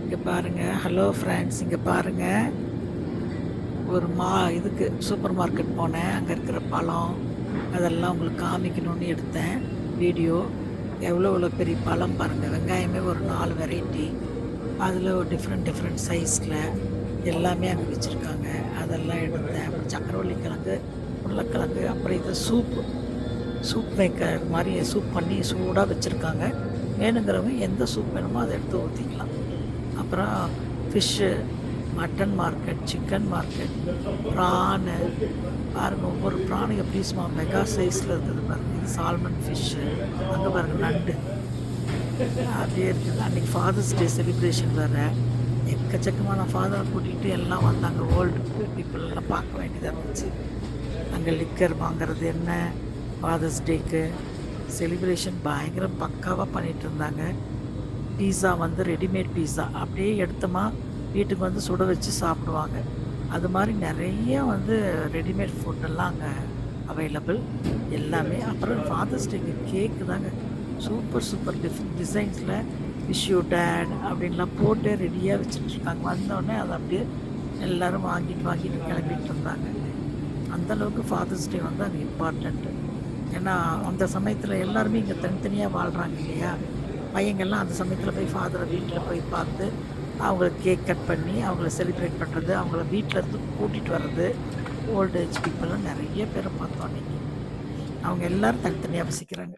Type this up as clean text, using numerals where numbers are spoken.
இங்கே பாருங்கள். Hello friends, இங்கே பாருங்கள். ஒரு இதுக்கு சூப்பர் மார்க்கெட் போனேன். அங்கே இருக்கிற பழம் அதெல்லாம் உங்களுக்கு காமிக்கணும்னு எடுத்தேன் வீடியோ. எவ்வளோ பெரிய பழம் பாருங்கள். வெங்காயமே ஒரு 4 வெரைட்டி, அதில் ஒரு டிஃப்ரெண்ட் சைஸில் எல்லாமே அங்கே வச்சுருக்காங்க. அதெல்லாம் எடுத்தேன். அப்புறம் சக்கரவள்ளி கிழங்கு, உருளைக்கிழங்கு, அப்புறம் இது சூப் மேக்கர் மாதிரி சூப் பண்ணி சூடாக வச்சுருக்காங்க. வேணுங்கிறவங்க எந்த சூப் வேணுமோ அதை எடுத்து ஊற்றிக்கலாம். அப்புறம் fish, mutton market, chicken market, prawn பாருங்கள். ஒவ்வொரு ப்ரானும் எப்படி சும்மா மெகா சைஸில் இருந்தது பாருங்கள். இது சால்மன் ஃபிஷ்ஷு, அங்கே பாருங்கள் நண்டு அப்படியே இருக்குது. அன்றைக்கி ஃபாதர்ஸ் டே செலிப்ரேஷன் வேறு. எக்கச்சக்கமான ஃபாதரை கூட்டிகிட்டு எல்லாம் வந்தாங்க. ஓல்டு பீப்புள் எல்லாம் பார்க்க வேண்டியதாக இருந்துச்சு. அங்கே லிக்கர் வாங்கிறது என்ன, ஃபாதர்ஸ் டேக்கு செலிப்ரேஷன் பயங்கரம் பக்காவாக பண்ணிகிட்டு இருந்தாங்க. பீஸா ரெடிமேட் பீஸா அப்படியே எடுத்தோமா வீட்டுக்கு சுட வச்சு சாப்பிடுவாங்க. அது மாதிரி நிறைய ரெடிமேட் ஃபுட்டெல்லாம் அங்கே அவைலபிள் எல்லாமே. அப்புறம் ஃபாதர்ஸ் டேக்கு கேக்கு தாங்க சூப்பர் டிஃப்ரெண்ட் டிசைன்ஸில் விஷ் யூ டேட் அப்படின்லாம் போட்டு ரெடியாக வச்சுட்ருக்காங்க. வந்தோடனே அதை அப்படியே எல்லோரும் வாங்கிட்டு கிளம்பிட்டு இருந்தாங்க. அந்தளவுக்கு ஃபாதர்ஸ் டே அங்கே இம்பார்ட்டண்ட்டு. ஏன்னா அந்த சமயத்தில் எல்லாருமே இங்கே தனித்தனியாக வாழ்கிறாங்க இல்லையா. பையங்கள்லாம் அந்த சமயத்தில் போய் ஃபாதரை வீட்டில் போய் பார்த்து அவங்களுக்கு கேக் கட் பண்ணி அவங்கள செலிப்ரேட் பண்ணுறது, அவங்கள வீட்டில் இருந்து கூட்டிகிட்டு வர்றது. ஓல்டு ஏஜ் பீப்புளெலாம் நிறைய பேரை பார்த்தோம் அன்றைக்கி. அவங்க எல்லோரும் தனித்தனியாக வசிக்கிறாங்க.